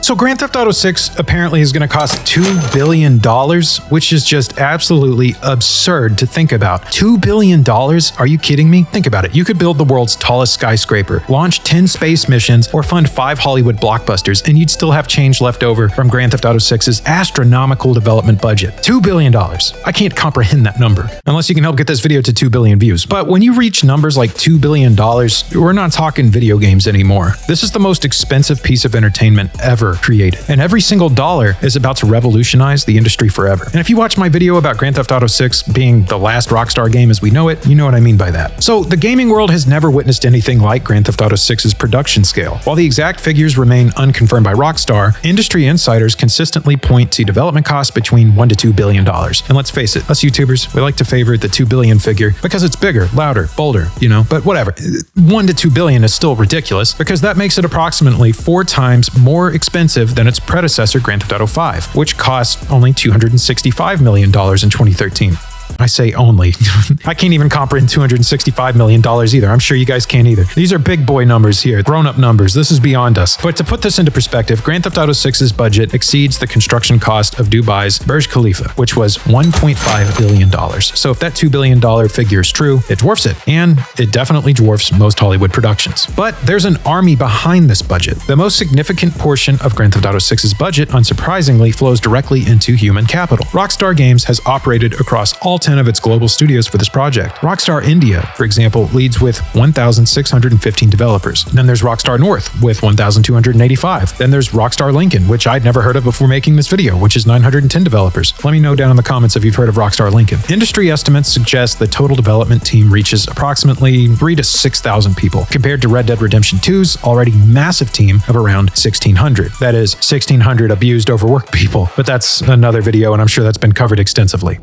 So Grand Theft Auto 6 apparently is going to cost $2 billion, which is just absolutely absurd to think about. $2 billion? Are you kidding me? Think about it. You could build the world's tallest skyscraper, launch 10 space missions, or fund 5 Hollywood blockbusters, and you'd still have change left over from Grand Theft Auto 6's astronomical development budget. $2 billion. I can't comprehend that number, unless you can help get this video to 2 billion views. But when you reach numbers like $2 billion, we're not talking video games anymore. This is the most expensive piece of entertainment ever created, and every single dollar is about to revolutionize the industry forever. And if you watch my video about Grand Theft Auto 6 being the last Rockstar game as we know it, you know what I mean by that. So the gaming world has never witnessed anything like Grand Theft Auto 6's production scale. While the exact figures remain unconfirmed by Rockstar, industry insiders consistently point to development costs between $1 to $2 billion. And let's face it, us YouTubers, we like to favor the 2 billion figure because it's bigger, louder, bolder, but whatever. 1 to 2 billion is still ridiculous because that makes it approximately 4 times more expensive than its predecessor Grand Theft Auto 5, which cost only $265 million in 2013. I say only. I can't even comprehend $265 million either. I'm sure you guys can't either. These are big boy numbers here, grown-up numbers. This is beyond us. But to put this into perspective, Grand Theft Auto 6's budget exceeds the construction cost of Dubai's Burj Khalifa, which was $1.5 billion. So if that $2 billion figure is true, it dwarfs it. And it definitely dwarfs most Hollywood productions. But there's an army behind this budget. The most significant portion of Grand Theft Auto 6's budget, unsurprisingly, flows directly into human capital. Rockstar Games has operated across all 10 of its global studios for this project. Rockstar India, for example, leads with 1,615 developers. Then there's Rockstar North with 1,285. Then there's Rockstar Lincoln, which I'd never heard of before making this video, which is 910 developers. Let me know down in the comments if you've heard of Rockstar Lincoln. Industry estimates suggest the total development team reaches approximately 3,000 to 6,000 people, compared to Red Dead Redemption 2's already massive team of around 1,600. That is 1,600 abused, overworked people. But that's another video, and I'm sure that's been covered extensively.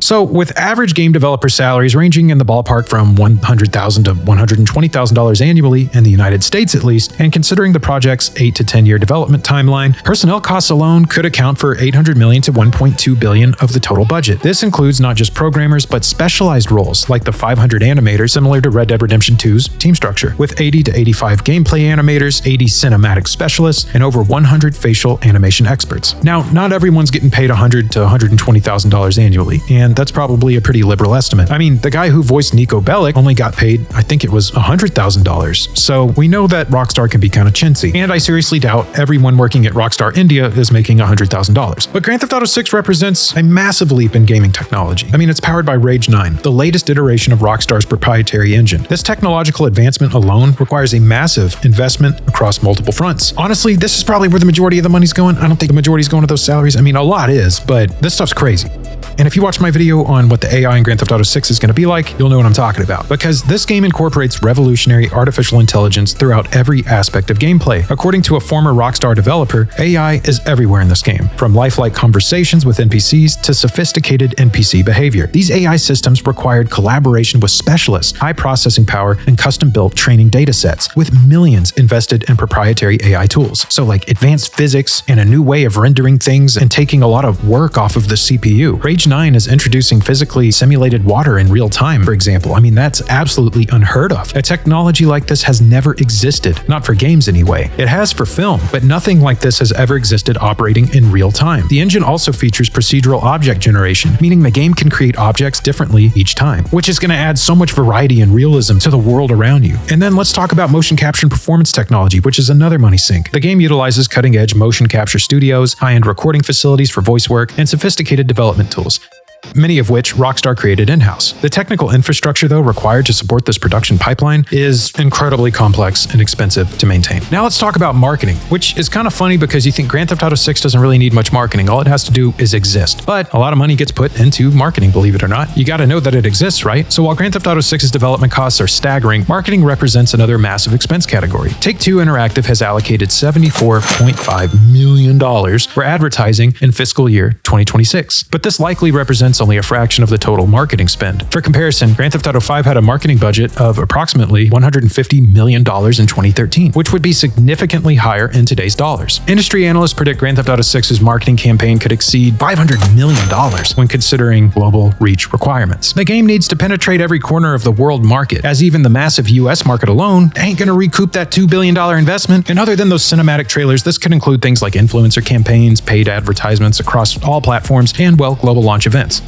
So, with average game developer salaries ranging in the ballpark from $100,000 to $120,000 annually in the United States at least, and considering the project's 8 to 10 year development timeline, personnel costs alone could account for $800 million to $1.2 billion of the total budget. This includes not just programmers, but specialized roles like the 500 animators, similar to Red Dead Redemption 2's team structure, with 80 to 85 gameplay animators, 80 cinematic specialists, and over 100 facial animation experts. Now, not everyone's getting paid $100,000 to $120,000 annually, and that's probably a pretty liberal estimate. I mean, the guy who voiced Nico Bellic only got paid, I think it was $100,000. So we know that Rockstar can be kind of chintzy, and I seriously doubt everyone working at Rockstar India is making $100,000. But Grand Theft Auto 6 represents a massive leap in gaming technology. I mean, it's powered by Rage 9, the latest iteration of Rockstar's proprietary engine. This technological advancement alone requires a massive investment across multiple fronts. Honestly, this is probably where the majority of the money's going. I don't think the majority is going to those salaries. I mean, a lot is, but this stuff's crazy. And if you watch my video on what the AI in Grand Theft Auto 6 is going to be like, you'll know what I'm talking about. Because this game incorporates revolutionary artificial intelligence throughout every aspect of gameplay. According to a former Rockstar developer, AI is everywhere in this game, from lifelike conversations with NPCs to sophisticated NPC behavior. These AI systems required collaboration with specialists, high processing power, and custom-built training datasets, with millions invested in proprietary AI tools. So like advanced physics and a new way of rendering things and taking a lot of work off of the CPU. Rage 9 is introducing physically simulated water in real time, for example. I mean, that's absolutely unheard of. A technology like this has never existed, not for games anyway. It has for film, but nothing like this has ever existed operating in real time. The engine also features procedural object generation, meaning the game can create objects differently each time, which is going to add so much variety and realism to the world around you. And then let's talk about motion capture and performance technology, which is another money sink. The game utilizes cutting-edge motion capture studios, high-end recording facilities for voice work, and sophisticated development tools, many of which Rockstar created in-house. The technical infrastructure, though, required to support this production pipeline is incredibly complex and expensive to maintain. Now let's talk about marketing, which is kind of funny because you think Grand Theft Auto 6 doesn't really need much marketing. All it has to do is exist. But a lot of money gets put into marketing, believe it or not. You gotta know that it exists, right? So while Grand Theft Auto 6's development costs are staggering, marketing represents another massive expense category. Take-Two Interactive has allocated $74.5 million for advertising in fiscal year 2026. But this likely represents represents only a fraction of the total marketing spend. For comparison, Grand Theft Auto 5 had a marketing budget of approximately $150 million in 2013, which would be significantly higher in today's dollars. Industry analysts predict Grand Theft Auto 6's marketing campaign could exceed $500 million when considering global reach requirements. The game needs to penetrate every corner of the world market, as even the massive US market alone ain't gonna recoup that $2 billion investment. And other than those cinematic trailers, this could include things like influencer campaigns, paid advertisements across all platforms, and, well, global launch events.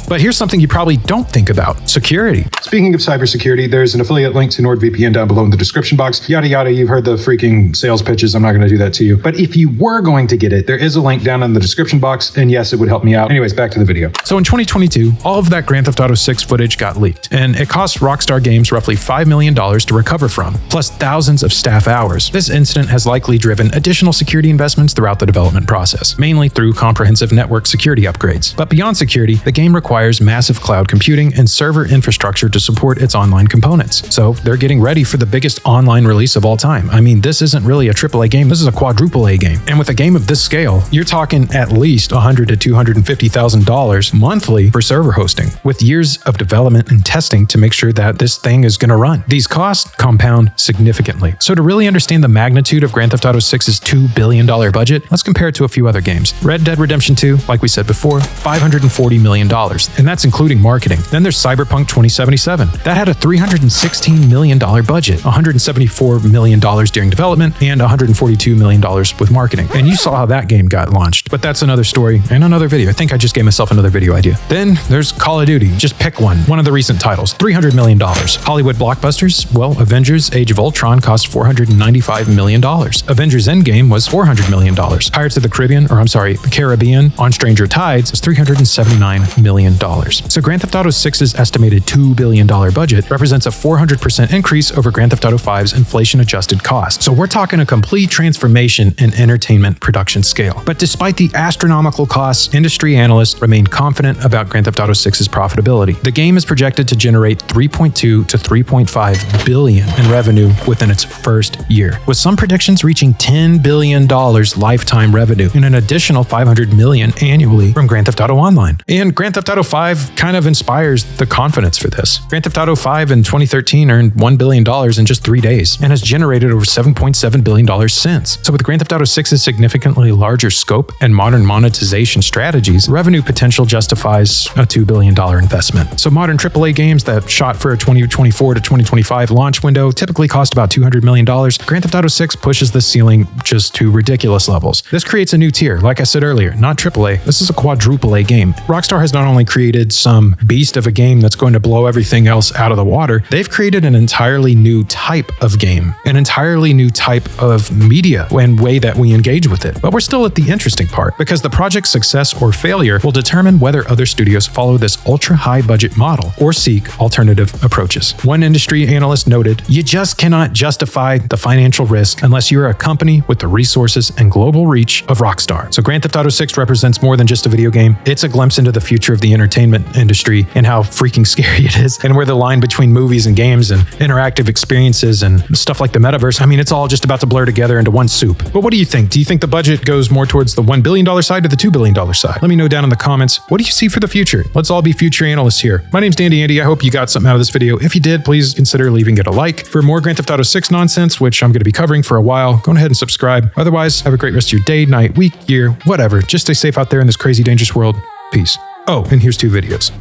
But here's something you probably don't think about: security. Speaking of cybersecurity, there's an affiliate link to NordVPN down below in the description box. Yada yada, you've heard the freaking sales pitches. I'm not going to do that to you. But if you were going to get it, there is a link down in the description box, and yes, it would help me out. Anyways, back to the video. So in 2022, all of that Grand Theft Auto 6 footage got leaked, and it cost Rockstar Games roughly $5 million to recover from, plus thousands of staff hours. This incident has likely driven additional security investments throughout the development process, mainly through comprehensive network security upgrades. But beyond security, the game requires massive cloud computing and server infrastructure to support its online components. So they're getting ready for the biggest online release of all time. I mean, this isn't really a AAA game, this is a quadruple A game. And with a game of this scale, you're talking at least $100,000 to $250,000 monthly for server hosting, with years of development and testing to make sure that this thing is going to run. These costs compound significantly. So to really understand the magnitude of Grand Theft Auto 6's $2 billion budget, let's compare it to a few other games. Red Dead Redemption 2, like we said before, $540 million. And that's including marketing. Then there's Cyberpunk 2077. That had a $316 million budget, $174 million during development, and $142 million with marketing. And you saw how that game got launched. But that's another story and another video. I think I just gave myself another video idea. Then there's Call of Duty. Just pick one of the recent titles, $300 million. Hollywood blockbusters, well, Avengers Age of Ultron cost $495 million. Avengers Endgame was $400 million. Pirates of the Caribbean on Stranger Tides was $379 million. So Grand Theft Auto 6's estimated $2 billion budget represents a 400% increase over Grand Theft Auto 5's inflation-adjusted cost. So we're talking a complete transformation in entertainment production scale. But despite the astronomical costs, industry analysts remain confident about Grand Theft Auto 6's profitability. The game is projected to generate $3.2 to $3.5 billion in revenue within its first year, with some predictions reaching $10 billion lifetime revenue and an additional $500 million annually from Grand Theft Auto Online. And Grand Theft Auto 5 kind of inspires the confidence for this. Grand Theft Auto 5 in 2013 earned $1 billion in just 3 days and has generated over $7.7 billion since. So with Grand Theft Auto 6's significantly larger scope and modern monetization strategies, revenue potential justifies a $2 billion investment. So modern AAA games that shot for a 2024 to 2025 launch window typically cost about $200 million. Grand Theft Auto 6 pushes the ceiling just to ridiculous levels. This creates a new tier. Like I said earlier, not AAA, this is a quadruple A game. Rockstar has not only created some beast of a game that's going to blow everything else out of the water, they've created an entirely new type of game, an entirely new type of media and way that we engage with it. But we're still at the interesting part, because the project's success or failure will determine whether other studios follow this ultra-high budget model or seek alternative approaches. One industry analyst noted, "You just cannot justify the financial risk unless you're a company with the resources and global reach of Rockstar." So Grand Theft Auto 6 represents more than just a video game. It's a glimpse into the future of the entertainment industry and how freaking scary it is, and where the line between movies and games and interactive experiences and stuff like the metaverse, I mean, it's all just about to blur together into one soup. But what do you think? Do you think the budget goes more towards the $1 billion side or the $2 billion side? Let me know down in the comments. What do you see for the future? Let's all be future analysts here. My name's Dandy Andy. I hope you got something out of this video. If you did, please consider leaving it a like. For more Grand Theft Auto 6 nonsense, which I'm going to be covering for a while, go ahead and subscribe. Otherwise, have a great rest of your day, night, week, year, whatever. Just stay safe out there in this crazy, dangerous world. Peace. Oh, and here's 2 videos.